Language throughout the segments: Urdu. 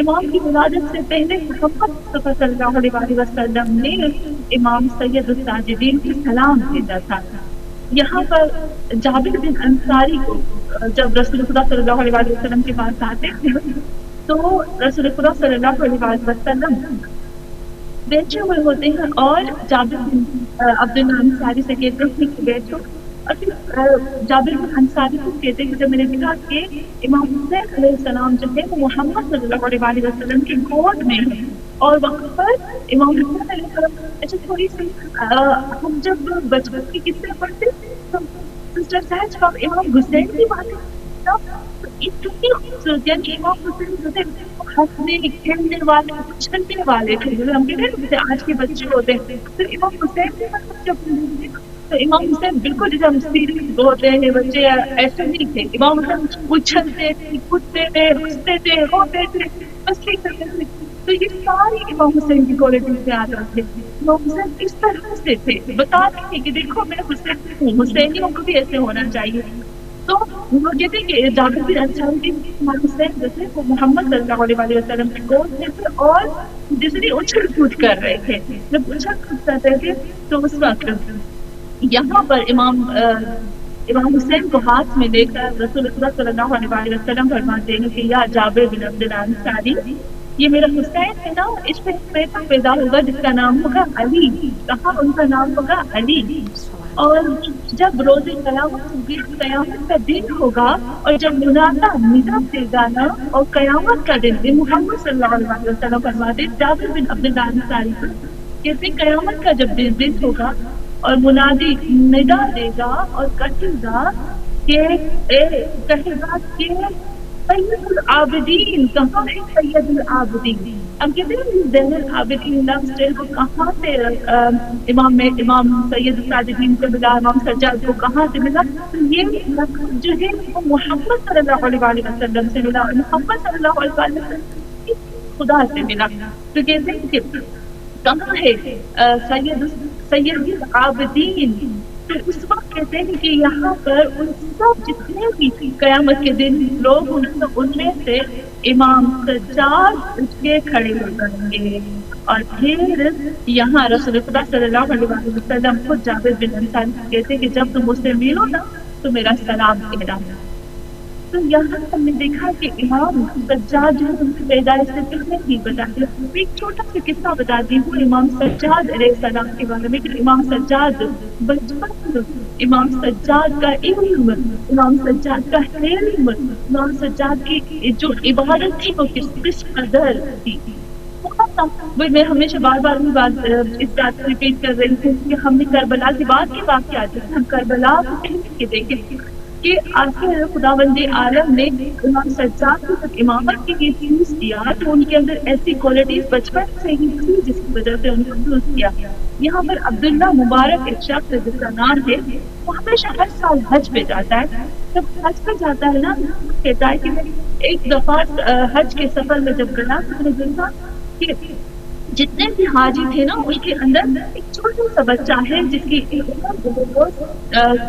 امام کی ولادت سے پہلے محمد مصطفیٰ صلی اللہ علیہ وسلم نے امام سید الساجدین کو سلام بھیجا تھا. یہاں پر جابر بن انصاری کو جب رسول خدا صلی اللہ علیہ وسلم کے پاس آتے تھے تو رسول خدا صلی اللہ علیہ وسلم بیٹھے ہوئے ہوتے ہیں اور جابر بن عبداللہ انصاری سے کہتے ہیں کہ بیٹھو. اور پھر جابر بن انصاری کو کہتے ہیں کہ جب میں نے دیکھا کہ امام حسین علیہ السلام جو ہے وہ محمد صلی اللہ علیہ وسلم کی گود میں ہے اور وہاں پر امام حسین علیہ السلام اچھا تھوڑی سی ہم جب بچپن کی قصے پڑھتے تو سسٹر سہج کا امام حسین کی باتیں اتنی خوبصورت یعنی امام حسین جو تھے ہنسنے کھیلنے والے اچھلنے والے تھے. ہم کہتے ہیں جیسے آج کے بچے ہوتے ہیں تو امام حسین کے مطلب جب تو امام حسین بالکل جیسے ہم سیریس ہوتے ہیں بچے ایسے نہیں تھے. امام حسین اچھلتے تھے کودتے تھے ہنستے تھے روتے تھے مستی کرتے تھے. تو یہ ساری امام حسین کی کوالٹی سے آتا تھے. امام حسین اس طرح سے تھے بتاتے تھے کہ دیکھو میں حسین ہوں حسینیوں کو بھی ایسے ہونا چاہیے. تو وہ کہتے ہیں کہ جابر بن انصاری امام حسین جو تھے وہ محمد صلی اللہ علیہ وسلم کے گود میں تھے اور جسے اچھل کود کر رہے تھے. جب اچھل کود کرتے تھے تو اس وقت یہاں پر امام حسین کو ہاتھ میں لے کر رسول اللہ صلی اللہ علیہ وسلم فرماتے ہیں کہ یا جابر بن عبداللہ انصاری یہ میرا حسین ہے نا اس پہ بیٹا پیدا ہوگا جس کا نام ہوگا علی. کہاں ان کا نام ہوگا علی. اور جب روز قیامت ہوگی قیامت کا دن ہوگا اور جب منادا ندا دے گا نا اور قیامت کا دن محمد صلی اللہ علیہ وسلم فرماتے جابر بن عبداللہ انصاری کو کہتے قیامت کا جب دن ہوگا اور منادی ندا دے گا اور کہے گا کہ سید العابدین کہاں ہے سید العابدین. اب کہتے ہیں زین العابدین لفظ جو ہے وہ کہاں سے امام سید الساجدین کو ملا امام سجاد کو کہاں سے ملا. تو یہ لفظ جو ہے وہ محمد صلی اللہ علیہ وسلم سے ملا اور محمد صلی اللہ علیہ وسلم خدا سے ملا. تو کہتے ہیں کہ کہاں ہے سید العابدین. تو اس وقت کہتے ہیں کہ یہاں پر ان سب جتنے بھی قیامت کے دن لوگ ان میں سے امام سجاد اٹھ کے کھڑے ہو جائیں گے اور پھر یہاں رسول اللہ صلی اللہ علیہ وسلم خود جابر بن انصاری کہتے ہیں کہ جب تم مجھ سے ملو نا تو میرا سلام کہنا. تو یہاں ہم نے دیکھا کہ امام سجاد جو ہے ان کی پیدائش سے پہلے ہی بتاتے ہیں. ایک چھوٹا سا قصہ بتاتی ہوں امام سجاد علیہ السلام کے بارے میں کہ امام سجاد بچپن امام سجاد کا علم امام سجاد کا علم امام سجاد کی جو عبادت تھی وہ کس قدر تھی. میں ہمیشہ بار بار بھی بات اس بات کو ریپیٹ کر رہی ہوں کہ ہم نے کربلا کے بعد کے واقعات ہم کربلا کو کہنے کے دیکھیں کہ آخر خداوند عالم نے امام سجاد کو جب امامت کے لیے چوز کیا تو ان کے اندر ایسی کوالٹیز بچپن سے ہی تھی جس کی وجہ سے ان کو چوز کیا. یہاں پر عبداللہ مبارک ایک شخص جس کا نام ہے وہ ہمیشہ ہر سال حج پہ جاتا ہے. جب حج پہ جاتا ہے نا کہتا ہے کہ میں ایک دفعہ حج کے سفر میں جب گیا تو میں نے دیکھا کہ جتنے بھی حاجی تھے نا ان کے اندر ایک چھوٹا سا بچہ ہے جس کی عمر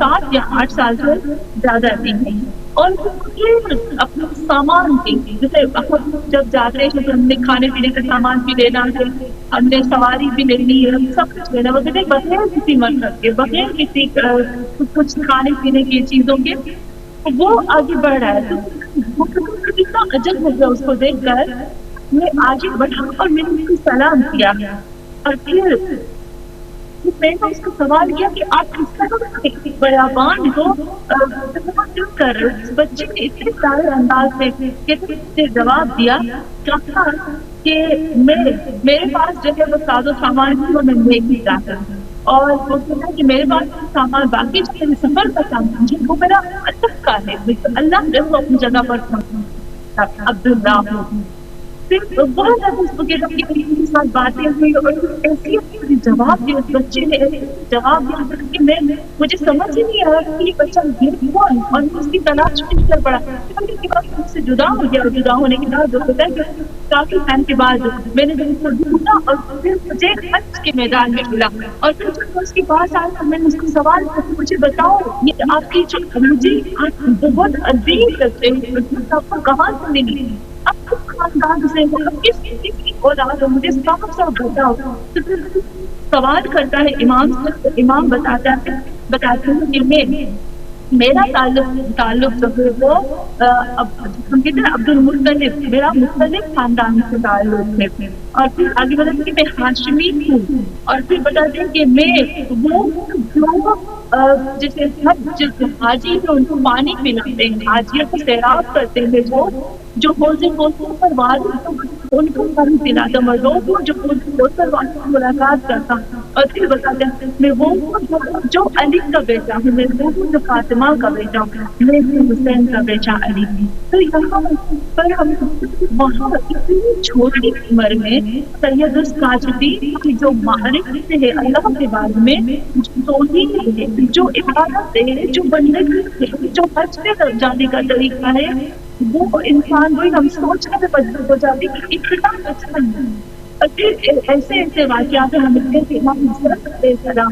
7 یا 8 سال سے زیادہ تھی اور اپنے سامان کی جیسے جب جاتے ہیں تو ہم نے کھانے پینے کا سامان بھی لینا ہے ہم نے سواری بھی لینی ہے سب کچھ لینا وہ کہتے بغیر کسی مقصد کے بغیر کسی کچھ کھانے پینے کی چیزوں کے وہ آگے بڑھ رہا ہے. تو کتنا عجب ہو گیا اس کو دیکھ کر. میں آگے بڑھا اور میں نے اس کو سلام کیا اور پھر میں نے اس کو سوال کیا کہ آپ کس طرح بیابان کو کر رہے اس بچے نے اتنے سارے انداز سے جواب دیا کہا کہ میرے پاس جو ہے وہ ساز و سامان بھی وہ میں لے کے جاتا ہوں اور وہ کہتا ہے کہ میرے پاس سامان باقی جو میرے سفر کا سامان جو وہ میرا اللہ کا ہے اللہ نے وہ اپنی جگہ پر عبداللہ بہت زیادہ اس کو کہتا کے ساتھ باتیں ہوئی اور ایسی جواب دیا اس بچے نے جواب دیا کہ مجھے سمجھ ہی نہیں آیا کہ یہ بچہ گر کون اور اس کی تلاش میں کر پڑا کے بعد مجھ سے جدا ہو گیا اور جدا ہونے کے بعد ہوتا ہے کہ کافی ٹائم کے بعد میں نے اس کو ڈھونڈا اور پھر مجھے حج کے میدان میں ملا اور پھر جب اس کے پاس آیا تو میں نے اس کو سوال کیا کہ مجھے بتاؤ یہ آپ کی جو مجھے بہت عظیم کرتے ہیں آپ کو کہاں سے ملی آپ کو خاندان سے ہو، کس کی اولاد ہو، مجھے صاف صاف بتاؤ. تو پھر سوال کرتا ہے امام سے، تو امام بتاتے ہیں کہ میرا تعلق جو ہے وہ ہم کہتے ہیں عبد المطلب، میرا مختلف خاندان سے تعلق ہے. اور پھر آگے بتاتے ہیں کہ میں ہاشمی ہوں. اور پھر بتاتے ہیں کہ میں وہ جو جیسے حاجی جو ان کو پانی پلاتے ہیں، حاجیوں کو سیراب کرتے ہیں، وہ جو حوض کوثر پر والد ان کو پانی پلاتا ہوں، لوگوں جو حوض کوثر والد سے ملاقات کرتا ہوں. اور پھر بتاتے ہیں میں وہ جو علی کا بیٹا ہوں، میں وہ جو فاطمہ کا بیٹا ہوں، میں حسین کا بیٹا علی. تو یہاں پر ہم وہاں اتنی چھوٹی عمر میں سید الساجدین کی جو معرفت ہے اللہ کے بارے میں، جو توحید ہے، جو عبادت ہے، جو بندگی ہے، جو حج پہ جانے کا طریقہ ہے، وہ انسان وہی ہم سوچنے میں مجبور ہو جاتے کہ اتنا اچھا ہے. اور پھر ایسے واقعات ہم ملتے ہیں کہ امام حسین علیہ السلام،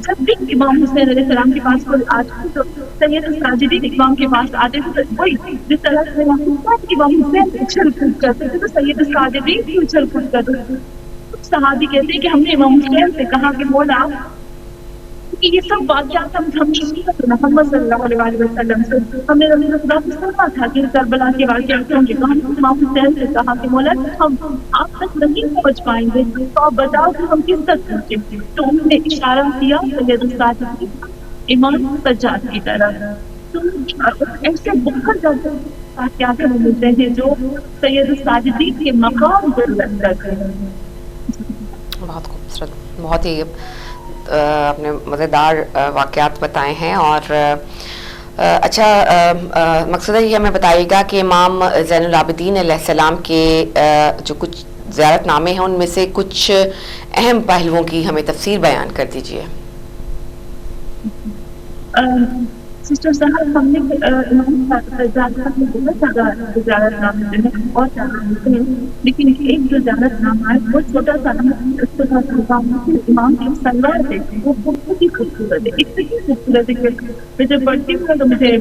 جب بھی امام حسین علیہ السلام کے پاس کوئی آتے تو سید الساجدین امام کے پاس آتے تھے، وہی جس طرح سے امام حسین اچھل کود کرتے تھے تو سید الساجدین بھی اچھل کود کرتے تھے. صحابی کہتے ہیں کہ ہم نے امام حسین سے کہا کہ مولا کہ یہ سب واقعات ہم سنتے محمد صلی اللہ علیہ وسلم سے، ہم نے رسول خدا کو سنا تھا کہ کربلا کے واقعات ہوں گے، تو ہم نے امام حسین سے کہا کہ مولا ہم آپ تک نہیں پہنچ پائیں گے تو آپ بتاؤ کہ ہم کس تک پہنچے. تو انہوں نے اشارہ کیا سید الساجدین امام سجاد کی طرف. تو ایسے بہت زیادہ واقعات ہمیں ملتے ہیں جو سید الساجدین کے مقام پر لگ ہیں. بہت خوبصورت، بہت ہی آپ نے مزیدار واقعات بتائے ہیں. اور اچھا مقصد یہ ہمیں بتائیے گا کہ امام زین العابدین علیہ السلام کے جو کچھ زیارت نامے ہیں ان میں سے کچھ اہم پہلوؤں کی ہمیں تفسیر بیان کر دیجیے. سسٹر صاحب ہم نے امام زیادہ بہت زیادہ زیارت نامے ہیں اور زیادہ ہوتے ہیں، لیکن ایک جو زیارت نامہ ہے وہ چھوٹا سا امام کی سلوار ہے، وہ بہت ہی خوبصورت ہے، اتنی خوبصورت ہے کہ میں جب پڑھتی ہوں تو مجھے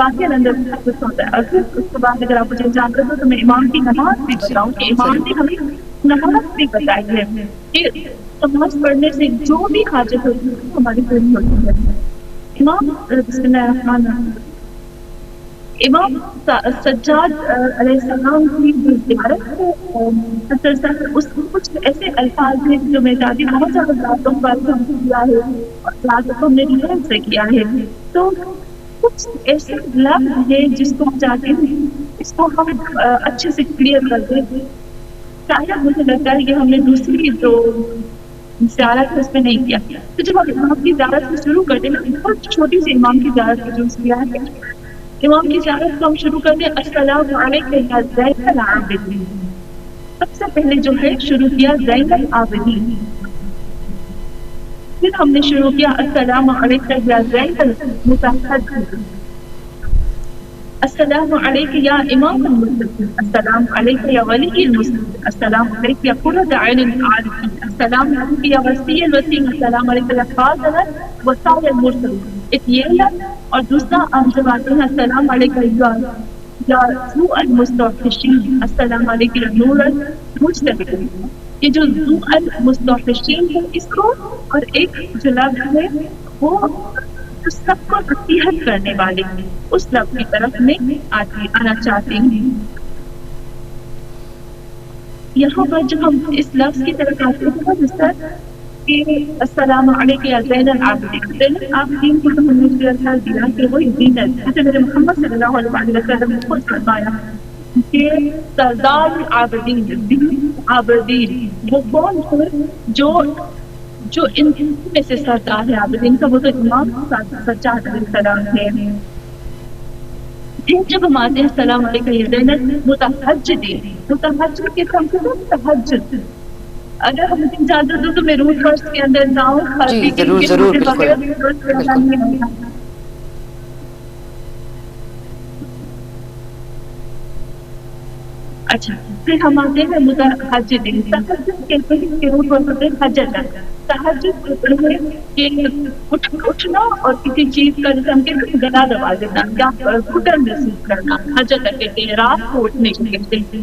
واقعی اندر محسوس ہوتا ہے. اور پھر اس کے بعد اگر آپ مجھے جان کر تو میں امام کی نماز بھی بتاؤں کہ امام نے ہمیں نماز بھی بتائی ہے کہ نماز پڑھنے سے جو بھی حاجت ہوتی ہے ہماری پوری ہوتی ہے. امام بسم اللہ الرحمن الرحیم، امام سجاد علیہ السلام کی جو زیارت ہے اس میں کچھ ایسے الفاظ ہیں جو میں چاہتی ہوں، بہت زیادہ ذاتوں پر ہم نے کیا ہے اور ذاتوں کو ہم نے ریفرنس سے کیا ہے، تو کچھ ایسے لفظ ہیں جس کو ہم چاہتے ہیں اس کو ہم اچھے سے کلیئر کر دیں. شاید مجھے لگتا ہے کہ ہم نے دوسری جو زیارت اس میں نہیں کیا. تو جب ہم امام کی زیارت سے شروع کرتے ہیں، بہت چھوٹی سی امام کی زیارت کا جو کیا ہے، امام کی زیارت کو ہم شروع کرتے ہیں السلام علیکم یا زین العابدین. سب سے پہلے جو ہے شروع کیا زین العابدین، پھر ہم نے شروع کیا السلام علیکم یا زین المتحدث، السلام علیکم یا امام المسلمین، السلام علیکم یا ولی المسلمین، السلام علیکم یا قرۃ عین العارفین، السلام علیکم یا وسیع الوسیع، السلام علیکم یا خاتم وسائر المرسلین. ایک یہ لفظ اور دوسرا ہم جب آتے ہیں السلام علیکم یا ذو المستوحشین، السلام علیکم یا نور المجتبین. یہ جو ذو المستوحشین ہے اس کو، اور ایک جو لفظ ہے وہ جو سب کو نصیحت کرنے والے ہیں اس لفظ کی طرف میں آنا چاہتے ہیں. یہاں پر جب ہم اس لفظ کی طرف آتے ہیں جس طرح کہ السلام علیکم یا زین العابدین، زین العابدین کو ہم نے جو الفاظ دیا کہ وہ زینت، جیسے میرے محمد صلی اللہ علیہ وسلم نے خود فرمایا کہ سردار العابدین عابدین وہ کون ہے جو ان میں سے سردار ہے عابدین کا، وہ تو امام سجاد علیہ السلام ہے. جب ہم آتے ہیں السلام علیکم یا زین المتحجدین، متحجد کے ہم سے تہجد، اگر ہم اجازت دو تو میں روز فرسٹ کے اندر جاؤں. جی ضرور بالکل. اچھا پھر ہم آتے ہیں متحجدین. تہجد کہتے ہیں کہ روز فرسٹ ہے حجت، تہجد کہتے ہیں کہ اٹھنا اور کسی چیز کا جیسے ہم کہتے ہیں گلا دبا دینا یا گھٹن محسوس کرنا، حجت کہتے ہیں، رات کو اٹھنے کو کہتے ہیں.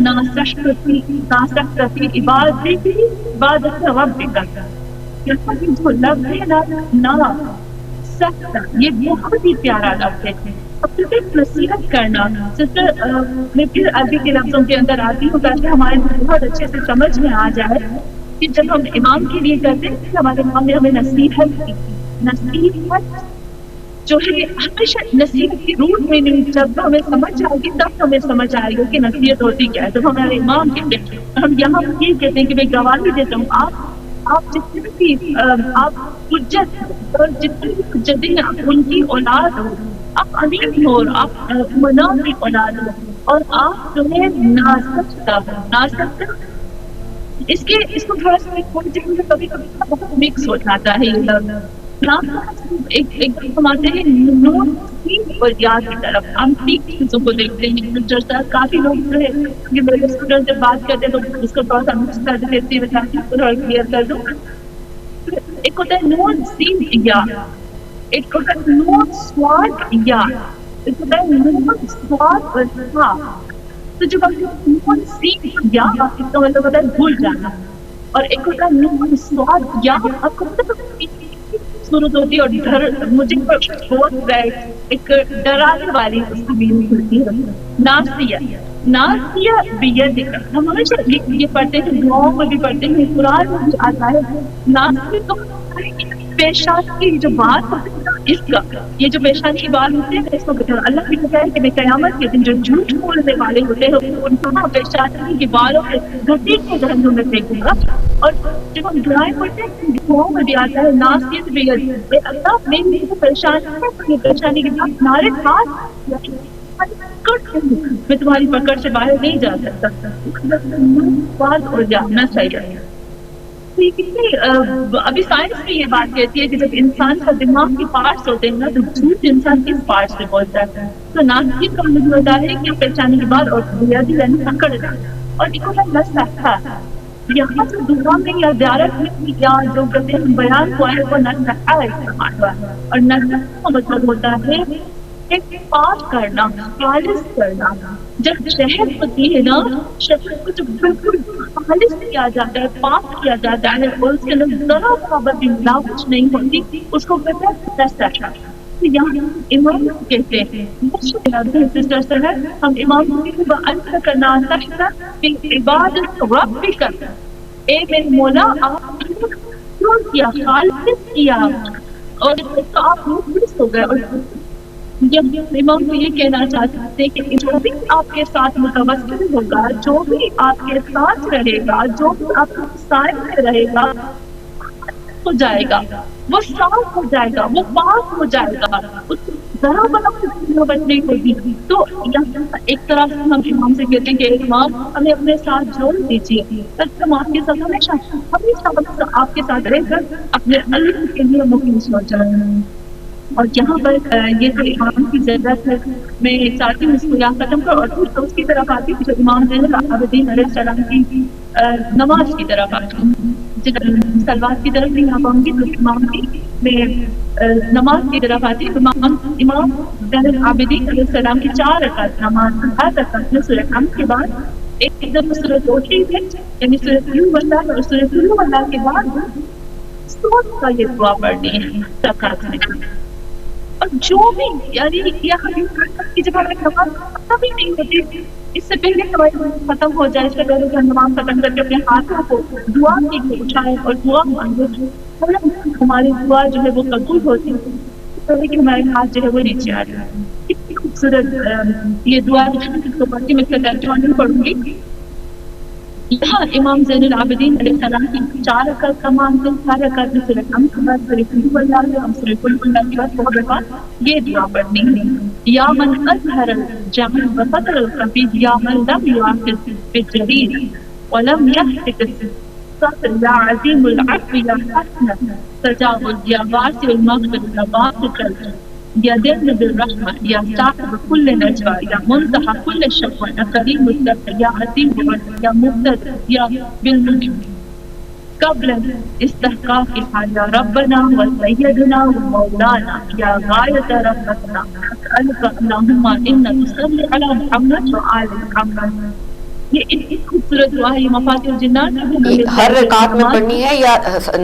نَاصَحْتَ فِي عِبَادَةِ رَبِّكَ. یہاں کی جو لفظ ہے نا سخت، یہ بہت ہی پیارا لفظ ہے. اپنے نصیحت کرنا. سسٹر میں پھر عربی کے لفظوں کے اندر آتی ہوں تاکہ ہمارے بہت اچھے سے سمجھ میں آ جائے کہ جب ہم امام کے لیے کرتے ہیں کہ ہمارے امام نے ہمیں نصیحت کی. نصیحت جو ہے ہمیشہ نصیحت کی روٹ میں نہیں، جب ہمیں سمجھ آئے گی تب ہمیں سمجھ آئے گا کہ نصیحت ہوتی کیا ہے. جب ہمارے امام کہتے ہیں، ہم یہاں یہ کہتے ہیں کہ میں گواہی دیتا ہوں، آپ جتنے بھی آپ حجت اور جتنے بھی حجتیں ان کی اولاد ہو، آپ امین ہو، آپ منام کی اولاد ہو، اور آپ جو ہے ناسکتا اس کو تھوڑا سا کبھی بہت مکس ہو جاتا ہے یہ لفظ. ایک ہم آتے ہیں نون سین اور یا کی طرف. ہم ٹھیک چیزوں کو دیکھتے ہیں. کافی لوگ جو ہے میرے اسٹوڈنٹ جب بات کرتے ہیں تو اس کو تھوڑا سا مکس کر دیتے ہیں، تاکہ اس کو تھوڑا کلیئر کر دوں. ایک ہوتا ہے نون سین یا، ایک ہوتا ہے نون سواد یا، ایک ہوتا ہے نون سواد اور ہا. تو جب ہم نون سین یا اس کا مطلب ہوتا ہے بھول جانا، اور ایک ہوتا ہے نون سواد یا. آپ کو پتہ ہے صورت ہوتی ہے اور مجھے بہت ایک ڈرانے والی اس کی میننگ ہوتی ہے. ناسیہ بیدک. ہم ہمیشہ یہ پڑھتے ہیں، دعاؤں میں بھی پڑھتے ہیں، قرآن میں بھی آتا ہے. ناسیہ تو پیشانی کی جو بات ہوتی ہے اس کا، یہ جو پیشانی کی بات ہوتی ہے اس کو اللہ بھی کہتا ہے کہ میں قیامت کے دن جو جھوٹ بولنے والے ہوتے ہیں ان کو پیشانی کی بالوں کے گھٹیل کے جہنم میں پھینکوں گا. اور جب ہم دعائیں پڑھتے ہیں دعاؤں میں بھی آتا ہے ناسیت بیدک. اللہ میری پریشانی ہے، یہ پریشانی کے بعد تمہارے ہاتھ میں تمہاری پکڑ سے باہر نہیں جا سکتا. بات ہو جانا چاہیے. ابھی سائنس میں یہ بات کہتی ہے کہ جب انسان کا دماغ کے پارٹس ہوتے ہیں نا تو جھوٹ انسان کس پارٹ سے بولتا ہے. تو ناسیت کا مطلب ہوتا ہے کہ پریشانی کے بعد اور بنیادی یعنی پکڑ جانا. اور ایک ہوتا ہے نصیحہ. یہاں سے دعا میں یا زیارت میں یا جو کہتے ہیں بیان کو ہے وہ نصیحہ استعمال ہوا ہے. اور نصیحہ کا مطلب ہوتا ہے ایک پاک کرنا، خالص کرنا. جب شہد ہوتی ہے نا، شہد کو جب بالکل خالص کیا جاتا ہے، پاک کیا جاتا ہے اور اس کے اندر ذرا برابر بھی ملاوٹ نہیں ہوتی، اس کو کہتے ہیں نصیحہ. یہاں امام کہتے ہیں سسٹر سر ہم امام وَأَنَّكَ نَاصَحْتَ فِي عِبَادَةِ رَبِّكَ. اے میرے مولا آپ کیوں کیا، خالص کیا، اور آپ مخلص ہو گئے. اور جب امام کو یہ کہنا چاہتے ہیں کہ جو بھی آپ کے ساتھ متوسل ہوگا، جو بھی آپ کے ساتھ رہے گا، جو بھی آپ کے سائے میں رہے گا ہو جائے گا، وہ صاف ہو جائے گا، وہ پاک ہو جائے گا، ذرا بنا نہیں ہوگی. تو ایک طرح سے ہم امام سے کہتے ہیں کہ امام ہمیں اپنے ساتھ جوڑ دیجیے تاکہ ہم آپ کے ساتھ ہمیشہ آپ کے ساتھ رہ کر اپنے اللہ کے لیے مخلص ہو جائیں. اور یہاں پر یہ جو امام کی ضرورت ہے، میں چاہتی ہوں اس کو یہاں ختم کر اور پھر اس کی طرف آتی ہوں جو امام زین العابدین علیہ السلام کی نماز کی طرف آتی ہوں. سلوات کی طرف نہیں آ پاؤں گی تو امام کی میں نماز کی طرف آتی ہوں. امام زین العابدین علیہ السلام کی 4 رکعت نماز ہر رکعت میں سورہ حمد کے بعد ایک دفعہ سورہ توحید ہے یعنی سورہ قل واللہ اور سورہ قل واللہ کے بعد سورت کا یہ دعا پڑھنی ہے رکعت میں. اور جو بھی یعنی یہاں کہ جب ہمیں نماز ختم ہی نہیں ہوتی، اس سے پہلے ہماری ختم ہو جائے، اس سے پہلے کہ ہم نماز ختم کر کے اپنے ہاتھوں کو دعا کے لیے اٹھائیں اور دعا مانگے، ہماری دعا جو ہے وہ قبول ہوتی ہے پہلے کہ ہمارے ہاتھ جو ہے وہ نیچے آ جائے. کتنی خوبصورت یہ دعا کو پڑھ کے میں اس کا ترجمہ نہیں پڑھوں گی. یہاں امام زین العابدین علیہ السلام کی 4 رکعت کا مانتے ہیں. 4 رکعت میں سورہ حمد کے بعد سورہ قل واللہ ہم سورہ قل واللہ کے بعد 4 رکعت یہ دعا پڑھنی ہے. یا من اظہر الجمع وفتر الخفیف یا من لم یعاقب بالجلیل ولم یحتک الصبر یا عظیم العفو یا حسن تجاوز یا واسع المغفرۃ یا باسط یا دین بالرحمہ یا صاحب کل نجوہ یا منتہا کل شکوہ یا کریم الصبر یا عظیم العفو یا مقتدر یا بالمنعم. قبل استحقاق حاجة ربنا وسيدنا ومولانا يا غاية رحمتنا أسألك اللهم إنك تصلي على محمد وآل محمد. یہ اتنی خوبصورت دعا ہے، یہ مفاتیح الجنات یہ ہر رکعت میں پڑھنی ہے یا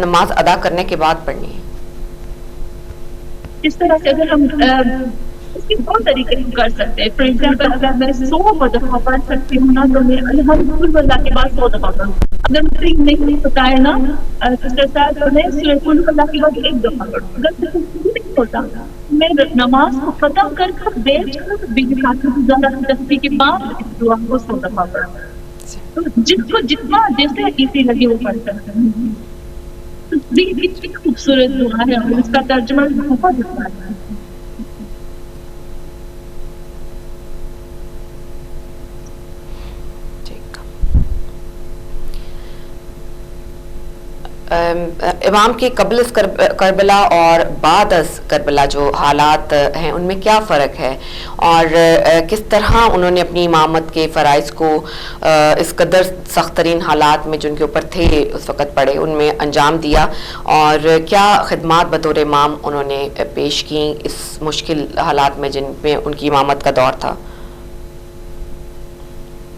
نماز ادا کرنے کے بعد پڑھنی ہے؟ اس طرح سے اگر ہم اس کے دو طریقے ہم کر سکتے ہیں. فار ایگزامپل اگر میں 100 دفعہ پڑھ سکتی ہوں نا تو میں الحمدللہ کے بعد 100 دفعہ پڑھوں. اگر مجھے نہیں ہوتا ہے نا سسٹر صاحب تو میں سورۃ اللہ کے بعد 1 دفعہ پڑھوں. اگر نہیں ہوتا میں نماز کو ختم کر کر بیٹھ کر بیوی خاتون زہرا کی تسبیح کے بعد اس دعا کو 100 دفعہ پڑھوں. تو جس کو جتنا جیسے ایزی لگے وہ پڑھ سکتے ہیں. یہ کتنی خوبصورت دعا ہے اور اس کا ترجمہ بہت اچھا ہے. امام کی قبل از کربلا اور بعد از کربلا جو حالات ہیں ان میں کیا فرق ہے اور کس طرح انہوں نے اپنی امامت کے فرائض کو اس قدر سخت ترین حالات میں جن کے اوپر تھے اس وقت پڑے ان میں انجام دیا اور کیا خدمات بطور امام انہوں نے پیش کی اس مشکل حالات میں جن میں ان کی امامت کا دور تھا؟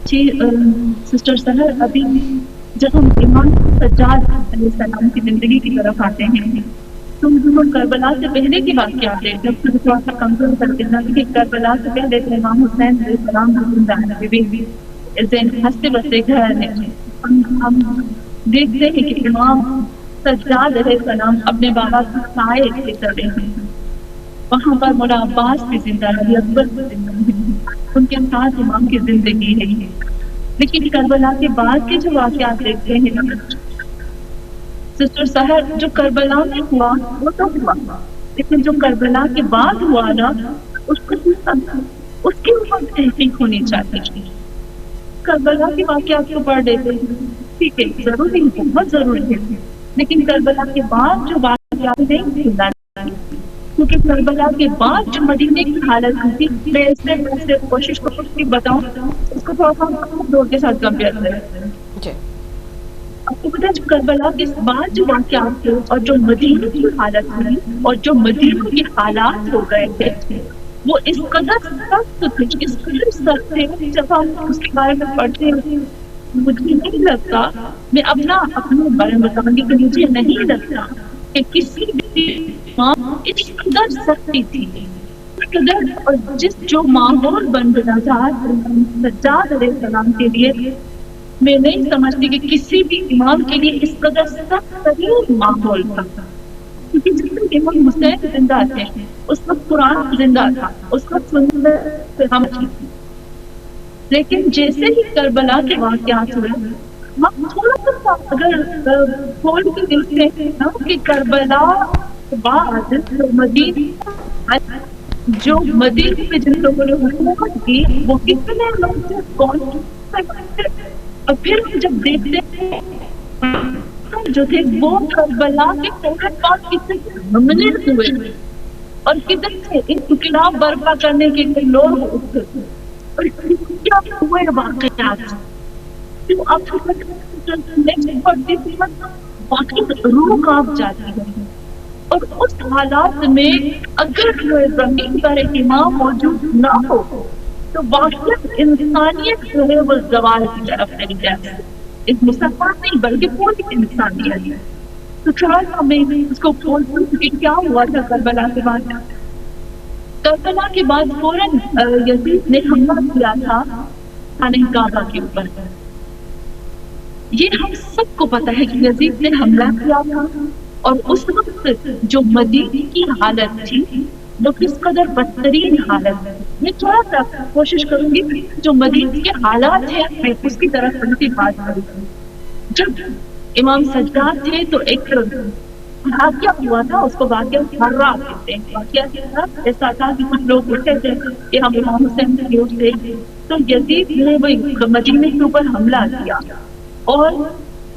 جی سسٹر سحر، ابھی جب ہم امام سجاد علیہ السلام کی زندگی کی طرف آتے ہیں تو ہم کربلا سے پہلے کی واقعات ہیں. جب تھوڑا سا کمزور کر دینا کہ کربلا سے پہلے تو امام حسین علیہ السلام زندہ ہیں، ہنستے بستے گھر ہیں. ہم دیکھتے ہیں کہ امام سجاد علیہ السلام اپنے بابا کے سائے سے چلے ہیں. وہاں پر مولا عباس بھی زندہ ہے، اکبر بھی زندہ ہے، ان کے ساتھ امام کی زندگی ہے. لیکن کربلا کے بعد کے جو واقعات دیکھتے ہیں نا سسٹر سحر، جو کربلا میں ہوا وہ تو ہوا، لیکن جو کربلا کے بعد ہوا نا اس کی اوپر تحقیق ہونی چاہیے. کربلا کے واقعات کو پڑھ لیتے ہیں، ٹھیک ہے، ضروری ہے، بہت ضروری ہے، لیکن کربلا کے بعد جو واقعات نہیں سننا کیونکہ کربلا کے بعد جو مدینے کی حالت تھی میں اس سے کوشش کروں بتاؤں اس کو تھوڑا سا دور کے ساتھ کمپیئر کریں. آپ کو پتا ہے جو کربلا کے بعد جو واقعات تھے اور جو مدینے کی حالت تھی اور جو مدینے کے حالات ہو گئے تھے وہ اس قدر سخت تھے، اس قدر سخت تھے. جب ہم اس کے بارے میں پڑھتے ہیں مجھے نہیں لگتا، میں اپنے بارے میں بتاؤں گی کہ مجھے نہیں لگتا کہ کسی بھی اس قدر سختی تھی، اور جو ماحول بن گیا تھا سجاد علیہ السلام کے لیے میں نہیں سمجھتی کہ کسی بھی امام کے لیے اس قدر سخت ترین ماحول تھا. کیونکہ جس وقت امام حسین زندہ تھے اس وقت قرآن زندہ تھا، اس وقت ہم تھی. لیکن جیسے ہی کربلا کے واقعات ہوئے ہم تھوڑا سا اگر کھول کے دیکھتے ہیں نا کہ کربلا بعد جو مدینے میں جن لوگوں نے حکومت کی وہ کتنے لوگ تھے، کون تھے، اور پھر جب دیکھتے ہیں جو تھے وہ کربلا کے فوراً بعد کتنے حملے ہوئے اور کتنے انقلاب برپا کرنے کے لیے لوگ اٹھے اور کیا ہوئے واقعات. تو اب پڑھتی تھی واقعی روح کانپ جاتی ہے. اور اس حالات میں اگر زمین پر امام موجود نہ ہو تو واقعی انسانیت جو ہے وہ زوال کی طرف چلی جائے. ایک مسلمان نہیں بلکہ پوری انسانیت ہے. تو تھوڑا سا میں اس کو کھولتی ہوں کہ کیا ہوا تھا کربلا کے بعد. کربلا کے بعد فوراً یزید نے حملہ کیا تھا خانہ کعبہ کے اوپر. یہ ہم سب کو پتا ہے کہ یزید نے حملہ کیا تھا اور اس وقت جو مدینے کی حالت تھی وہ کس قدر بدترین حالت ہے. میں تھوڑا سا کوشش کروں گی جو مدینے کے حالات ہیں میں اس کی طرف بڑھتی بات کروں. جب امام سجاد تھے تو ایک واقعہ ہوا تھا، اس کو واقعہ ہررا کہتے ہیں. واقعہ کیا تھا؟ ایسا تھا کہ کچھ لوگ اٹھے تھے کہ ہم امام حسین کے ویوز تھے تو یزید نے وہ مدینے کے اوپر حملہ کیا اور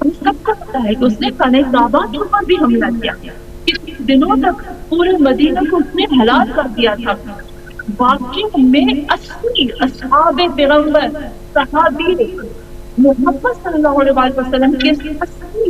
ہم سب کو پتا ہے کہ اس نے خانہ کعبہ کے اوپر بھی حملہ کیا. کچھ دنوں تک پورے مدینہ کو اس نے ہلاک کر دیا تھا. واقعی میں 80 اصحاب پیغمبر صحابی محمد صلی اللہ علیہ وسلم کے 80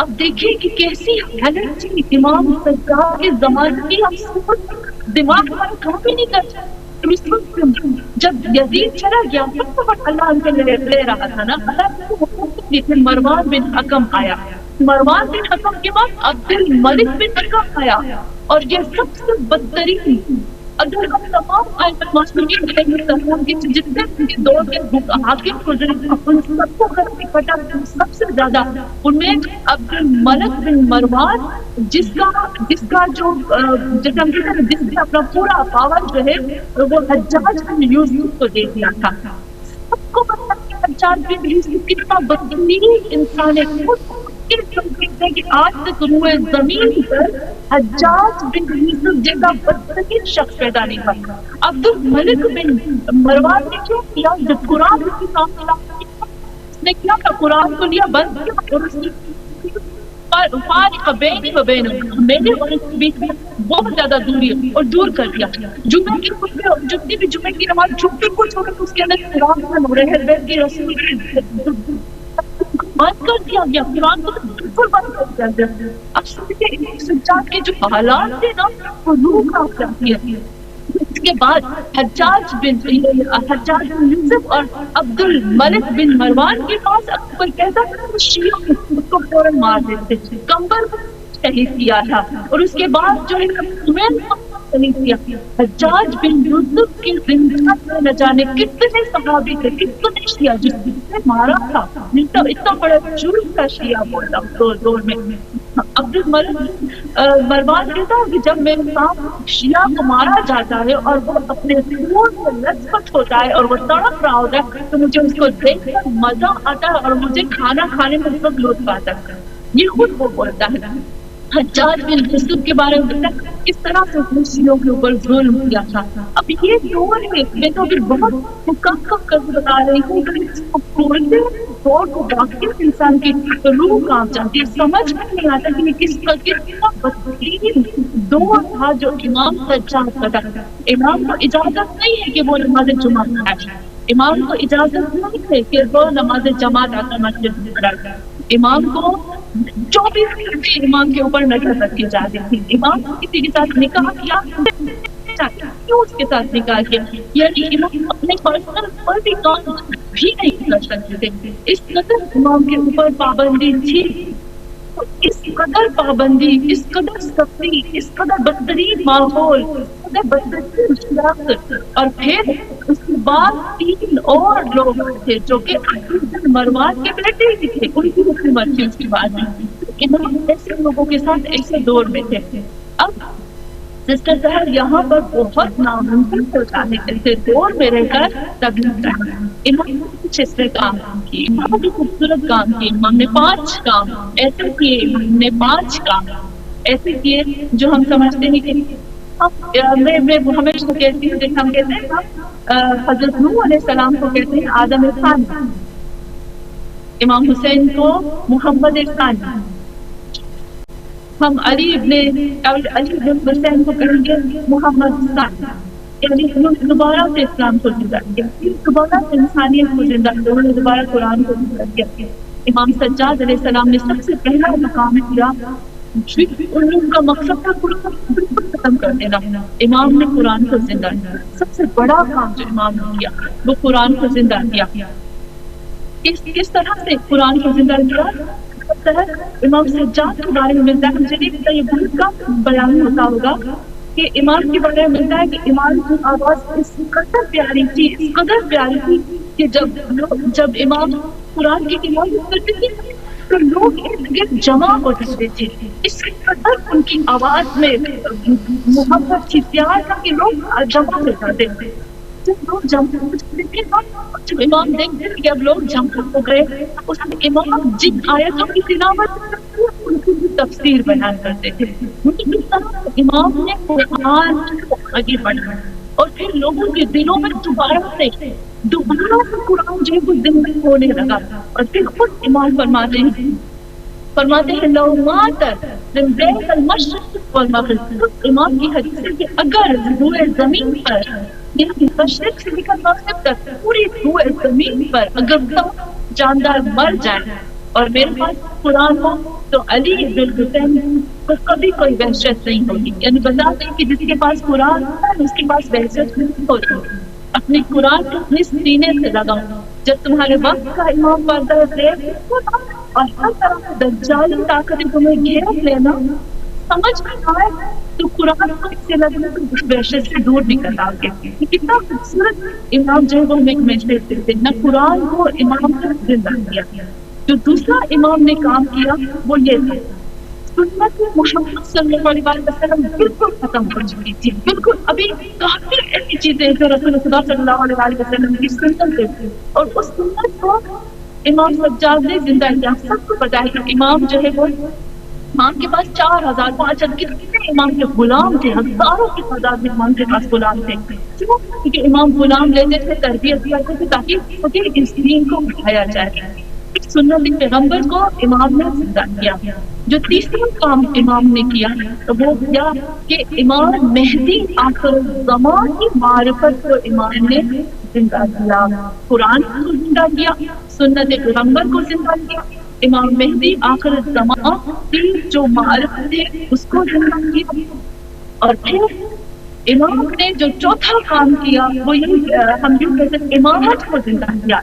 اب دیکھیں کہ کیسی حالت تھی امام سجاد کے زمانے کی، ہم دماغ ہمارا کام بھی نہیں کرتا. اس وقت جب یزید چلا گیا تو اللہ ان کے لے رہا تھا نا، اللہ مروان بن حکم آیا، مروان بن حکم کے بعد عبد الملک بن حکم آیا، اور یہ سب سے بدترین، اگر ہم تمام آئمہ معصومین کے جتنے کے دور کے حاکم گزرے ان سب کو اگر اکٹھا سب سے زیادہ ان میں عبد الملک بن مروان جس کا جو جس نے اپنا پورا پاور جو ہے وہ حجاج بن یوسف کو دے دیا تھا. سب کو پتا کہ حجاج بن یوسف کتنا بدترین انسان ہے، کہ آج تک روئے زمین پر حجاج بن یوسف جیسا بدترین شخص پیدا نہیں ہوا. عبد الملک بن مروان نے کیا کیا، جب قرآن کے سامنے لایا اس نے کیا تھا، قرآن کو لیا بند کیا اور اس نے فارق بینی و بین میرے اور اس کے بیچ میں بہت زیادہ دوری اور دور کر دیا. جمعے کی خطبے جتنی بھی جمعے کی نماز چھوٹی کو چھوڑ کر اس کے اندر قرآن کا رہل بیت کی رسول بند کر دیا گیا، قرآن کو بالکل بند کر دیا گیا. اب سنیے امام سجاد کے جو حالات تھے نا وہ روح کانپ جاتی ہے. اس کے بعد حجاج بن یوسف اور عبد الملک بن مروان کے پاس اگر کوئی کہتا تھا شیعوں اس کو فوراً مار دیتے تھے. کمبر شہید کیا تھا، اور اس کے بعد جو ہے حجاج بن یوسف کی زندگی میں نہ جانے کتنے صحابی تھے، کتنے شیعہ جس نے مارا تھا، اتنا بڑا جرم کا شیعہ بولتا دور میں. عبد الملک مروان کہتا ہے کہ جب میرے ساتھ شیعہ کو مارا جاتا ہے اور وہ اپنے خون سے لطفت ہوتا ہے اور وہ تڑپ رہا ہوتا ہے تو مجھے اس کو دیکھ کر مزہ آتا ہے اور مجھے کھانا کھانے میں اس وقت لطف آتا ہے. یہ خود وہ بولتا ہے. حجاج بن یوسف کے بارے میں کس طرح سے خوشیوں کے اوپر ظلم کیا تھا. اب یہ دور ہے، میں تو ابھی بہت کم کر بتا رہی ہوں، دور کو واقعی انسان کی روح کانپ جاتی ہے. سمجھ میں نہیں آتا کہ کس کتنا بدترین دور تھا جو امام سجاد کا تھا. امام کو اجازت نہیں ہے کہ وہ نماز جمعہ پڑھائے، امام کو اجازت نہیں ہے کہ وہ نماز جماعت آ کر مسجد میں پڑھائے. امام کو 24 گھنٹے امام کے اوپر نظر رکھی جاتی تھی. امام کو کسی کے ساتھ نکاح کیا کیوں اس کے ساتھ نکاح کیا، یعنی امام اپنے پرسنل پر بھی کام بھی نہیں کر سکتے تھے. اس قدر امام کے اوپر پابندی تھی، اس قدر پابندی، اس قدر سختی، اس قدر بدترین ماحول، اس قدر بدترین شخص. اور پھر اس کے بعد 3 اور لوگ تھے جو کہ مروان کے بیٹے ہی تھے، ان کی حکومت تھی اس کے بعد امام ایسے لوگوں کے ساتھ ایسے دور میں تھے. اب سسٹر سہر یہاں پر بہت ناممکن ہوتا ہے ایسے دور میں رہ کر تبلیغ کرنا. امام نے کچھ ایسے کام کیے، امام نے خوبصورت کام کیے. امام نے 5 کام ایسے کیے، امام نے 5 کام ایسے کیے جو ہم سمجھتے ہیں کہ میں ہمیشہ کہتی ہوں، جیسے ہم کہتے ہیں حضرت نوح علیہ السلام کو کہتے ہیں آدم ثانی، امام حسین کو محمد ثانی، ہم علی ابن حسین کو کہیں گے محمد ثانی. یعنی دوبارہ سے اسلام کو زندہ کیا، دوبارہ سے انسانیت کو زندہ کیا، انہوں نے دوبارہ قرآن کو زندہ کیا. امام سجاد علیہ السلام نے سب سے پہلا مقام کیا، ان کا مقصد تھا قرآن بالکل ختم کر دینا. امام نے قرآن کو زندہ کیا. سب سے بڑا کام جو امام نے کیا وہ قرآن کو زندہ کیا. کس طرح سے قرآن کو زندہ کیا؟ اس طرح امام سجاد کے بارے میں ملتا ہے، مجھے نہیں پتا یہ بہت کا بیان ہوتا ہوگا کہ امام کے بارے میں ملتا ہے کہ امام کی آواز اس قدر پیاری تھی، اس قدر پیاری تھی کہ جب امام قرآن کی تلاوت کرتے تھے تو لوگ ارد گرد جمع ہو جاتے تھے. اس قدر ان کی آواز میں محبت تھی، پیار تھا کہ لوگ جمع ہو جاتے تھے. جب لوگ جمع ہو جاتے تھے، جب امام دیکھتے تھے کہ اب لوگ جمع ہو گئے، اس میں امام جن آیتوں کی تلاوت کرتے تھے ان کی تفسیر بیان کرتے تھے. اس طرح امام نے قرآن کو آگے بڑھا اور پھر لوگوں کے دلوں میں دوبارہ سے قرآن جو ہے وہ زندہ ہونے لگا. اور پھر خود امام فرماتے ہیں لو ماتر من بین المشرق والمغرب. امام کی حدیث ہے کہ اگر روئے زمین پر، یعنی مشرق سے لے کر مغرب تک پوری روئے زمین پر اگر جاندار مر جائے اور میرے پاس قرآن ہو تو علی بن حسین کو کبھی کوئی وحشت نہیں ہوگی. یعنی بتاتے ہیں کہ جس کے پاس قرآن ہے اس کے پاس وحشت نہیں ہوتی. اپنے قرآن کو اپنے سینے سے لگاؤ. جب تمہارے وقت کا امام پڑھتا ہے اور ہر طرح سے دجالی طاقتیں تمہیں گھیر لینا سمجھ میں آئے تو قرآن کو اس سے لگنے تو اس وحشت سے دور نکل آ گے. کتنا خوبصورت امام جو ہے وہ ہمیں ایک میسج دیتے ہیں. نہ قرآن کو امام نے زندہ کیا. جو دوسرا امام نے کام کیا وہ یہ تھا سنت محمد صلی اللہ علیہ وسلم بالکل ختم ہو چکی تھی. بالکل ابھی کافی ایسی چیزیں جو رسول اللہ صلی اللہ علیہ وسلم کی سنت تھی اور اس سنت کو امام سجاد نے زندہ کیا. سب کو پتا ہے کہ امام جو ہے وہ امام کے پاس 4000 کتنے امام کے غلام تھے. ہزاروں کی تعداد میں امام کے پاس غلام تھے. کیوں؟ کیونکہ امام غلام لیتے تھے, تربیت دیا کرتے تھے تاکہ اس دین کو اٹھایا جائے. سنت پیغمبر کو امام نے زندہ کیا. جو تیسرا کام امام نے کیا وہ کیا کہ امام مہدی آخر الزمان کی معرفت کو امام نے زندہ کیا. قرآن کو زندہ کیا, سنت پیغمبر کو زندہ کیا, امام مہدی آخر الزمان کی جو معرفت ہے اس کو زندہ کیا. اور پھر امام نے جو چوتھا کام کیا وہ یہ ہم یوں کہتے ہیں امامت کو زندہ کیا.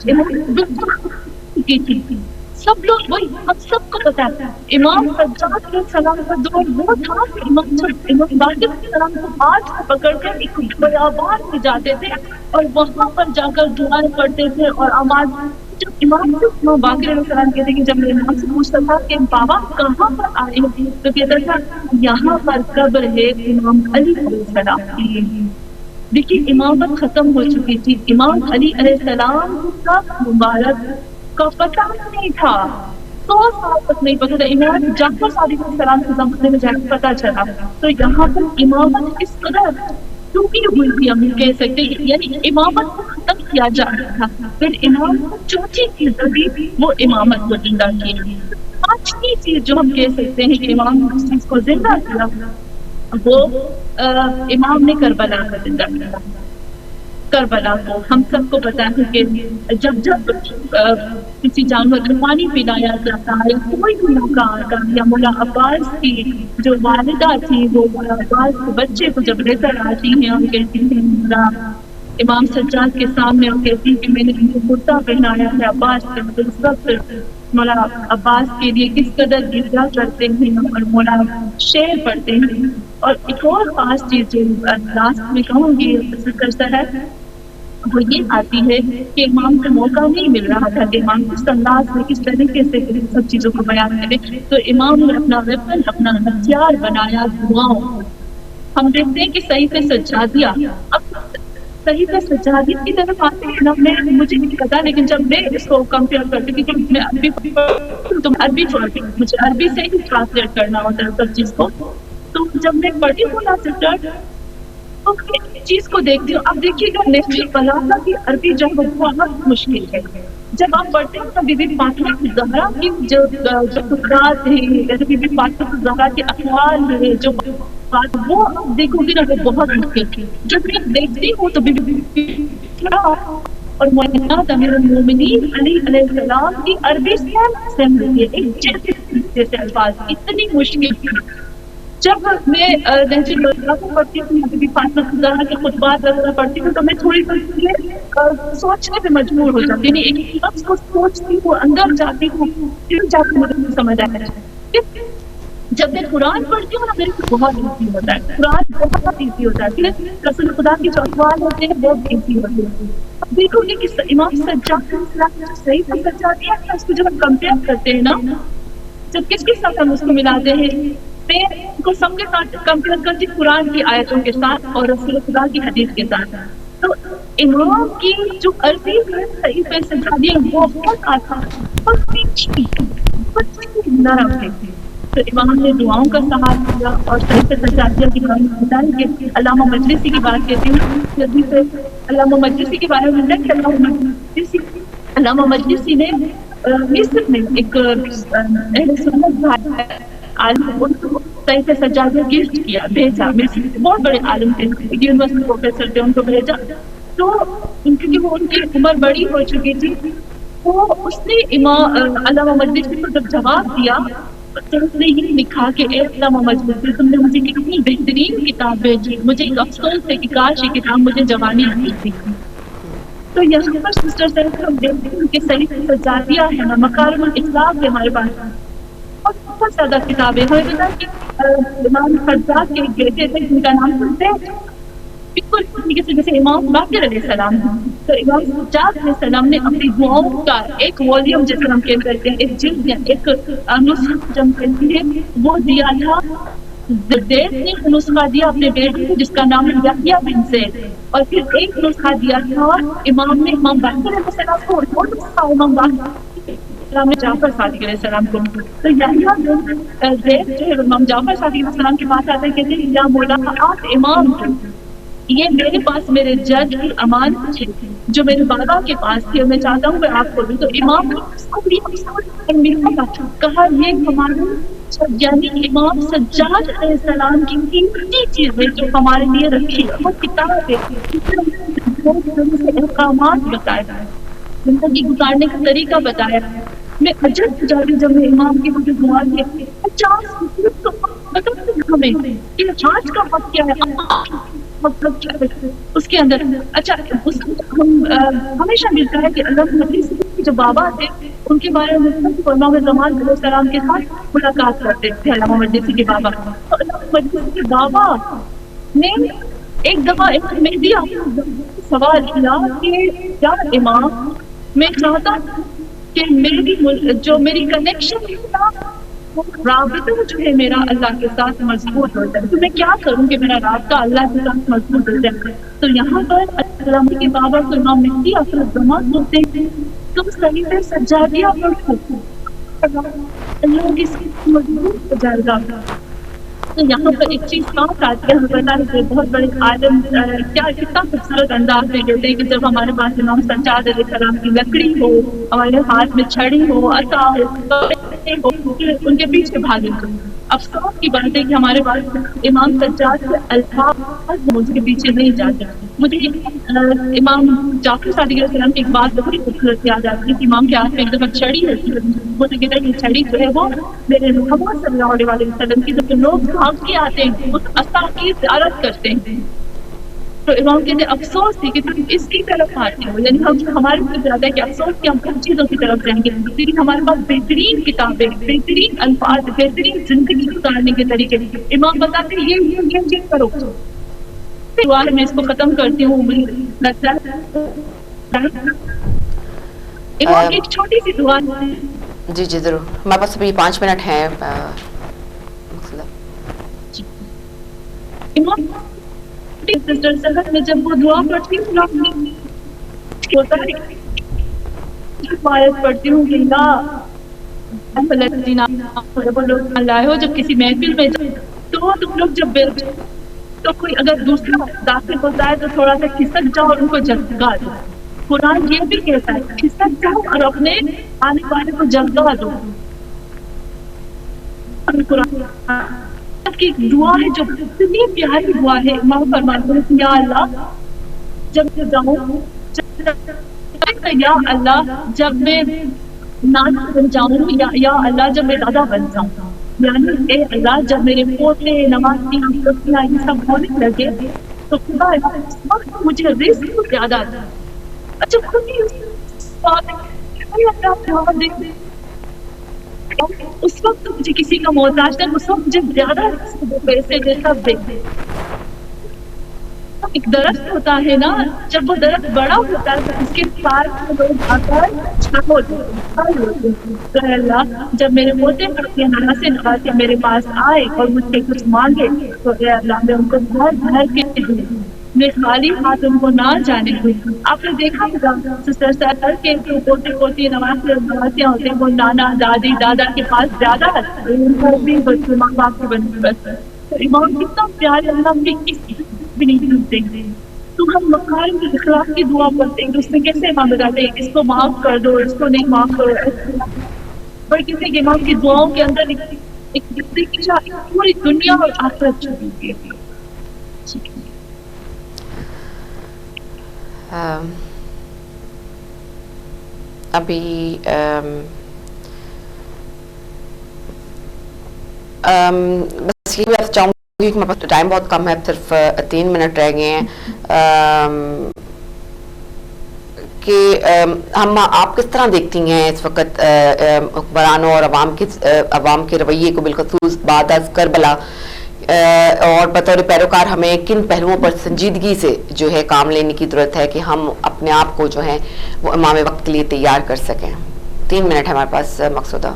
سب لوگ وہی ہم سب کو پتا ہے امام سجاد علیہ السلام کا دور وہ تھا کہ امام باقر علیہ السلام کو ہاتھ سے پکڑ کر ایک بیابان میں جاتے تھے اور وہاں پر جا کر دعائیں پڑھتے تھے اور آواز. جب امام باقر علیہ السلام کہتے کہ جب میں امام سے پوچھتا تھا کہ بابا کہاں پر آئے ہیں تو کہتا تھا یہاں پر قبر ہے امام علی علیہ السلام کی. دیکھیے امامت ختم ہو چکی تھی. امام علی علیہ السلام کا مبارک کا پتہ نہیں تھا, 100 سال تک نہیں پتا تھا. امام جعفر صادق علیہ السلام کے زمانے میں جا کے پتا چلا. تو یہاں پر امامت اس قدر ٹوٹی ہوئی تھی ہم کہہ سکتے ہیں, یعنی امامت کو ختم کیا جا رہا تھا. پھر امام کو چوتھی چیز بھی وہ امامت کو زندہ کی. پانچویں چیز جو ہم کہہ سکتے ہیں کہ امام نے اس چیز کو زندہ کیا وہ امام نے کربلا کا زندہ کیا. کربلا کو ہم سب کو پتا ہے کہ جب کسی جانور کو پانی پلایا جاتا ہے کوئی بھی موقع آتا ہے, یا مولا عباس کی جو والدہ تھی وہ مولا عباس کے بچے کو جب لے کر آتی ہیں اور کہتی ہیں مولا امام سجاد کے سامنے اور کہتی ہیں کہ میں نے ان کو کرتا پہنایا ہے عباس کے مطلب مولا عباس کے لیے کس قدر گرجا کرتے ہیں اور مولا شعر پڑھتے ہیں. اور ایک اور خاص چیز جو لاسٹ میں کہوں گی کرتا ہے وہ یہ آتی ہے کہ امام کو موقع نہیں مل رہا تھا کہ امام کس انداز میں کس طریقے سے سب چیزوں کو بیان کرے. تو امام نے اپنا ویپن اپنا ہتھیار بنایا دعاؤں. ہم دیکھتے ہیں کہ صحیفہ سجادیہ, اب صحیفہ سجادیہ کی طرف آتے ہیں نا, مجھے نہیں پتا لیکن جب میں اس کو کمپیئر کرتی تھی میں عربی پڑھتی ہوں, مجھے عربی سے ہی ٹرانسلیٹ کرنا ہوتا ہے سب چیز کو. تو جب میں پڑھی ہوں نا سسٹر تو چیز کو دیکھتی ہوں. اب دیکھیے گا نہج البلاغہ کی عربی جو ہے بہت مشکل ہے. جب آپ پڑھتے ہیں تو بی بی فاطمہ زہرا کی جو خطبات ہیں, بی بی فاطمہ زہرا کے اقوال ہیں جو بات وہ دیکھو گی نا وہ بہت مشکل ہے. جب میں دیکھتی ہوں تو بی بی اور معینات امیر المومنین علی علیہ السلام کی عربی سے جیسے الفاظ اتنی مشکل تھی. جب میں نہج البلاغہ کو پڑھتی ہوں بی بی فاطمہ زہرا کے خطبات وغیرہ پڑھتی ہوں تو میں تھوڑی سی سوچنے پہ مجبور ہو جاتی ہوں. ایک لفظ کو سوچتی ہوں, اندر جاتی ہوں, پھر جا کے مجھے سمجھ آتا ہے. جب میں قرآن پڑھتی ہوں نا میرے کو بہت ایزی ہوتا ہے. قرآن بہت ایزی ہوتا ہے. رسول خدا کے جو اقوال ہوتے ہیں بہت ایزی ہوتے ہیں. اب دیکھو گے کہ امام سجاد صحیح سے سجاد دیا ہے اس کو جب ہم کمپیئر کرتے ہیں نا, جب کس کے ساتھ ہم اس کو ملاتے ہیں, میں ان کو سب کے ساتھ کمپیئر کرتی قرآن کی آیتوں کے ساتھ اور رسول خدا کی حدیث کے ساتھ. تو امام کی جو عربی ہے صحیح سے سجاد دیا وہ بہت آسان بہت پیچھی بہت نرم ہے. تو امام نے دعاؤں کا سہارا دیا اور صحیح سے سجادیہ کی بات بتائی کہ علامہ مجلسی کی بات کہتی ہوں جلدی سے. علامہ مجلسی کے بارے میں علامہ مجلسی نے مصر میں ایک اہل سنت بھائی عالم کو صحیح سے سجادیہ گفٹ کیا, بھیجا. مصر بہت بڑے عالم تھے, یونیورسٹی پروفیسر تھے, ان کو بھیجا. تو کیونکہ وہ ان کی عمر بڑی ہو چکی تھی تو اس نے علامہ مجلسی کو جب جواب دیا تو اس نے یہ لکھا کہ اے علامہ مجلسی تم نے مجھے کتنی بہترین کتاب بھیجی، مجھے ایک افسوس ہے کہ کاش یہ کتاب مجھے جوانی دی تھی۔ تو یہاں پر سسٹر صاحب ہم دیکھتے ہیں کہ صحیح سجادیہ ہے نا، مکارم الاسلام ہے ہمارے پاس، اور بہت زیادہ کتابیں ہمیں پتا کہ امام حجاج کے بیٹے تھے جن کا نام سنتے ہیں بالکل اس طریقے سے جیسے امام باقر علیہ السلام ہے، تو امام حجاج علیہ السلام نے اپنی دعاؤں کا ایک والیوم جیسے ہم کہہ کرتے ہیں، ایک جلد یا ایک نسخہ جم کرتی ہے وہ دیا تھا، زید نے نسخہ دیا اپنے بیٹے کو جس کا نام ہے یحییٰ بن زید، اور پھر ایک نسخہ دیا تھا امام نے امام باقر علیہ السلام کو، اور وہ نسخہ امام باقر امام جعفر صادق علیہ السلام کو۔ تو یحییٰ بن زید جو ہے امام جعفر صادق علیہ السلام کے پاس آتے ہیں، کہتے ہیں یا مولا آپ امام ہیں، یہ میرے پاس میرے جج کی امانت ہے جو میرے بابا کے پاس تھی اور میں چاہتا ہوں کہ آپ کو بھی۔ تو امام نے کہا یہ ہمارے یعنی امام سجاد علیہ السلام کی قیمتی چیز ہے جو ہمارے لیے رکھی ہے، وہ کتاب ہے، احکامات بتائے، زندگی گزارنے کا طریقہ بتایا۔ میں عجب جاتی جب میں امام کی مجھے دعا کی 50 ہمیں کہ آج کا وقت کیا ہے، مطلب کیا ہے اس کے اندر۔ اچھا ہمیشہ ملتا ہے کہ اللہ مجلسی جو بابا تھے ان کے بارے میں علماء زمان علیہ السلام کے ساتھ ملاقات کرتے تھے علامہ مجلسی کے بابا، تو علامہ مجلسی کے بابا نے ایک دفعہ امام مہدی سوال کیا کہ یا امام میں چاہتا کہ میری کنیکشن رابطہ جو ہے میرا اللہ کے ساتھ مضبوط ہو جائے، تو میں کیا کروں کہ میرا رابطہ اللہ کے ساتھ مضبوط ہو جائے؟ تو یہاں پر علامہ کے بابا کو امام مہدی آخر الزمان بولتے ہیں تم صحیفہ سجادیہ پڑھو اللہ کی مضبوط ہو جائے گا۔ تو یہاں پر ایک چیز ساتھ آتی ہے، ہمیں پتا ہے کہ بہت بڑے عالم کتنا خوبصورت انداز میں کہتے ہیں کہ جب ہمارے پاس امام سجاد علیہ السلام کی لکڑی ہو، ہمارے ہاتھ میں چھڑی ہو، عصا ہو، ان کے پیچھے بھاگے۔ افسوس کی بات ہے کہ ہمارے پاس امام سجاد کے الفاظ مجھ کے پیچھے نہیں جاتے۔ مجھے امام جعفر صادق علیہ السلام کی ایک بات بہت خوبصورت یاد آتی ہے کہ امام کے ہاتھ میں ایک دفعہ چھڑی ہوتی ہے، وہ کہتے ہیں کہ چھڑی جو ہے وہ میرے محمد صلی اللہ علیہ وسلم کی جب لوگ بھاگ کے آتے ہیں اس عصا کی زیارت کرتے ہیں، تو امام کہتے ہیں افسوس تھی کہ تم اس کی طرف آتے ہو، یعنی ہمارے سے زیادہ ہے کہ افسوس کہ ہم کن چیزوں کی طرف جائیں گے، لیکن ہمارے پاس بہترین کتابیں، بہترین الفاظ، بہترین زندگی گزارنے کے طریقے۔ امام بتاتے ہیں یہ چیز کرو۔ دعا میں اس کو ختم کرتی ہوں، مجھے لگتا ہے امام کی ایک چھوٹی سی دعا۔ جی جی ضرور، ہمارے پاس ابھی 5 منٹ ہیں۔ امام سسٹر سہر میں جب وہ دعا پڑھتی ہوں ہوتا ہے پڑھتی ہوں کہ اللہ ہو جب کسی محفل میں تو تم لوگ جب تو کوئی اگر دوسرا داخل ہوتا ہے تو تھوڑا سا کھسک جاؤ اور ان کو جگا دو۔ قرآن یہ بھی کہتا ہے کھسک جاؤ اور اپنے آنے والے کو جگا دو۔ قرآن کی دعا ہے جو اتنی پیاری دعا ہے، امام فرماتے ہیں یا اللہ جب میں جاؤں، یا اللہ جب میں نانا بن جاؤں، یا اللہ جب میں دادا بن جاؤں، یعنی اے اللہ جب میرے پوتے نوازیاں پوتیاں یہ سب ہونے لگے تو خدا اس وقت مجھے رزق زیادہ تھا۔ اچھا خود ہی اس وقت مجھے کسی کا محتاج تھا، اس وقت مجھے زیادہ پیسے دے سب دے۔ ایک درخت ہوتا ہے نا، جب وہ درخت بڑا ہوتا ہے تو اس کے پاس لوگ آ کر اللہ جب میرے پوتے پڑھتے نانا سے نوازے میرے پاس آئے اور مجھ سے کچھ مانگے تو اے اللہ میں ان کو بھر بھر کے دوں، میں خالی ہاتھ ان کو نہ جانے دوں۔ آپ نے دیکھا ہوگا سسٹر سر کے پوتے پوتی نوازے نوازیاں ہوتے ہیں وہ نانا دادی دادا کے پاس زیادہ ان کو بھی ماں باپ کی بنسبت ہے۔ تو امام کتنا پیارے اللہ بھی بھی نہیں سنتے تو ہم مکارم کے اخلاق کی دعا پڑھتے ہیں کہ اس میں کیسے امام بتاتے ہیں اس کو معاف کر دو، اس کو نہیں معاف کرو، پر کسی کے امام کی دعاؤں کے اندر ایک پوری دنیا اور آخرت چھپی ہے۔ ابھی بس یہ بھی آپ چاہوں گی کہ ٹائم بہت کم ہے، صرف 3 منٹ رہ گئے ہیں، کہ ہم آپ کس طرح دیکھتی ہیں اس وقت حکمرانوں اور عوام کے رویے کو بالخصوص بعد از کربلا، اور بطور پیروکار ہمیں کن پہلوؤں پر سنجیدگی سے جو ہے کام لینے کی ضرورت ہے کہ ہم اپنے آپ کو جو ہے وہ امام وقت کے لیے تیار کر سکیں؟ 3 منٹ ہے ہمارے پاس مقصودہ.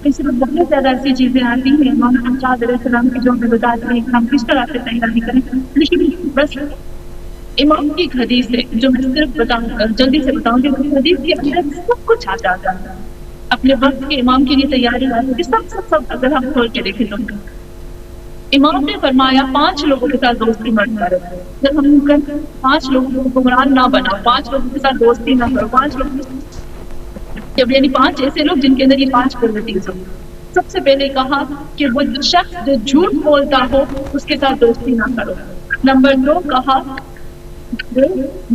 اس میں بہت زیادہ ایسی چیزیں آتی ہیں امام سجاد علیہ السلام کی جو ہمیں بتاتے ہیں کہ ہم کس طرح سے تیاری کریں، لیکن بس امام کی حدیث ہے جو میں صرف جلدی سے بتاؤں گی. حدیث کے اندر سب کچھ آ جاتا ہے اپنے وقت کے امام کے لیے تیاری کریں، سب اگر ہم کھول کے دیکھیں تو امام نے فرمایا 5 لوگوں کے ساتھ دوستی مت کرو. جب ہم 5 لوگوں کو گمراہ نہ بناؤ، 5 لوگوں کے ساتھ دوستی نہ کرو، 5 لوگوں جب یعنی 5 ایسے لوگ جن کے اندر یہ 5 کوالٹیز ہوں. سب سے پہلے کہا کہ وہ شخص جو جھوٹ بولتا ہو اس کے ساتھ دوستی نہ کرو. نمبر 2 کہا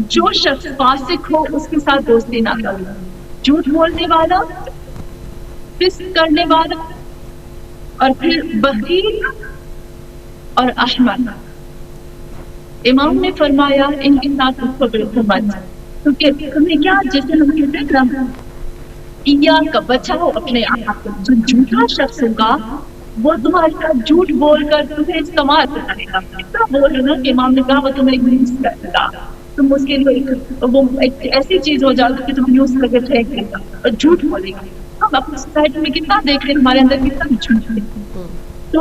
جو شخص فاسق ہو اس کے ساتھ دوستی نہ کرو. جھوٹ بولنے والا، فسق کرنے والا، اور پھر بخیل اور احمق. امام نے فرمایا ان کے ساتھ اس کو بالکل مت، کیونکہ تمہیں کیا جیسے ہم کہتے ہیں یا کا بچاؤ اپنے آپ کو. جو جھوٹا شخص ہوگا وہ تمہارے ساتھ جھوٹ بول کر تمہیں استعمال کرے گا. اتنا بول رہے نا کہ امام نے کہا وہ تمہیں یوز کرے گا، تم اس کے لیے وہ ایک ایسی چیز ہو جائے کہ تم یوز کر کے پھینک دے گا اور جھوٹ بولے گا. ہم اپنی سوسائٹی میں کتنا دیکھ رہے ہیں، ہمارے اندر کتنا جھوٹ ہے. تو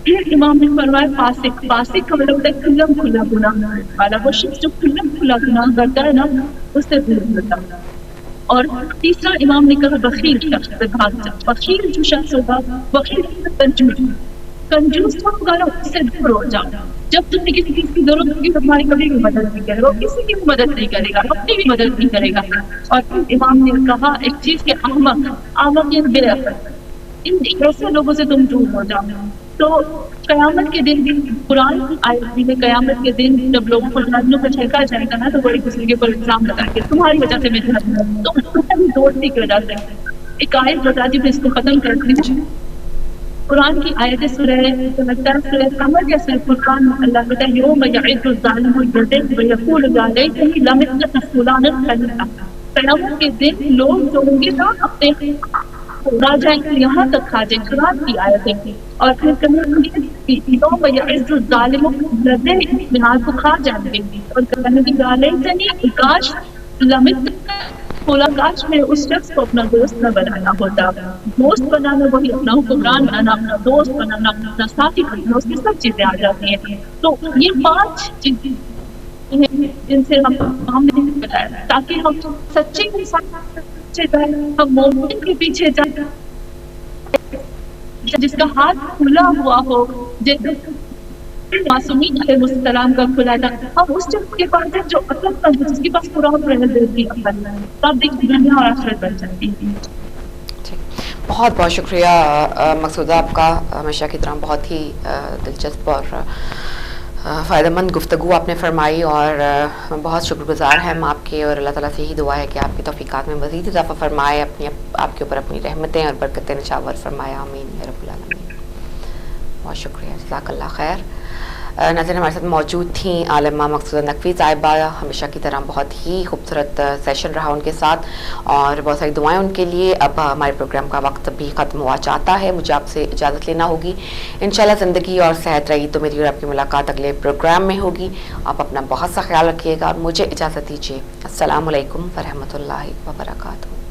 پھر امام نے فرمایا فاسق کا مطلب ہوتا ہے کھلم کھلا گناہ والا. وہ شخص جو کھلم کھلا گناہ کرتا ہے نا اس سے دور ہوتا ہے. اور تیسرا امام نے کہا بخیل شخص سے بھاگ جا. بخیل جو شخص ہوگا، بخیل کنجوس ہوگا نا اس سے دور ہو جاؤ. جب تم نے کسی چیز کی ضرورت ہوگی تو تمہاری کبھی بھی مدد نہیں کرے گا، کسی کی بھی مدد نہیں کرے گا، اپنی بھی مدد نہیں کرے گا. اور پھر امام نے کہا ایک چیز کہ احمق یہ بے عقل، ان ایسے لوگوں سے تم دور ہو جاؤ. تو قیامت کے دن بھی قرآن کی آیت بھی ہے، قیامت کے دن جب لوگوں کو جہنم میں پھینکا جائے گا نا تو بڑی دوسرے کے اوپر الزام لگائیں گے تمہاری وجہ سے میں جہنم، تو بھی دوستی کی وجہ سے. ایک آیت بتاتی ہوں اس کو ختم کرتی ہوں. قرآن کی آیت سورہ قمر یا سورہ فرقان میں اللہ کہتا ہے یوم یعض الظالم یدیہ ویقول یا لیتنی لم اتخذ فلانا خلیلا. قیامت کے دن لوگ جو ہوں گے نا اپنے راجائیں یہاں تک کھا جائیں. قرآن کی آیتیں اور پھر کہیں گے یوم یعض الظالم لدے اطمینان کو کھا جائیں گے اور کہیں گے یا لیتنی کاش لم کاش میں اس شخص کو اپنا دوست نہ بنانا ہوتا. دوست بنانا وہی اپنا حکمران بنانا، اپنا دوست بنانا، اپنا ساتھی بنانا، اس کی سب چیزیں آ جاتی ہیں. تو یہ 5 چیزیں جن سے ہم نے بتایا تاکہ ہم سچے انسان پیچھے جائیں، ہم مومن کے پیچھے جائیں جس کا ہاتھ کھلا ہوا ہو، جیسے معصومین علیہ السلام کا کھلا تھا. ہم اس شخص کے پاس ہیں جو عقل مند ہے، جس کے پاس قرآن رہنے دیتی عقل ہے، تب دیکھ دنیا اور آخرت بن جاتی ہے. بہت بہت شکریہ مقصودہ آپ کا، ہمیشہ کی طرح بہت ہی دلچسپ اور فائدہ مند گفتگو آپ نے فرمائی، اور بہت شکر گزار ہیں ہم آپ کے، اور اللہ تعالیٰ سے یہی دعا ہے کہ آپ کی توفیقات میں مزید اضافہ فرمائے، آپ کے اوپر اپنی رحمتیں اور برکتیں نچھاور فرمائے. آمین یا رب العالمین. بہت شکریہ، جزاک اللہ خیر. ناظرین ہمارے ساتھ موجود تھیں عالمہ مقصودہ نقوی صاحبہ، ہمیشہ کی طرح بہت ہی خوبصورت سیشن رہا ان کے ساتھ، اور بہت ساری دعائیں ان کے لیے. اب ہمارے پروگرام کا وقت بھی ختم ہوا چاہتا ہے، مجھے آپ سے اجازت لینا ہوگی. انشاءاللہ زندگی اور صحت رہی تو میری اور آپ کی ملاقات اگلے پروگرام میں ہوگی. آپ اپنا بہت سا خیال رکھیے گا اور مجھے اجازت دیجیے. السلام علیکم ورحمۃ اللہ وبرکاتہ.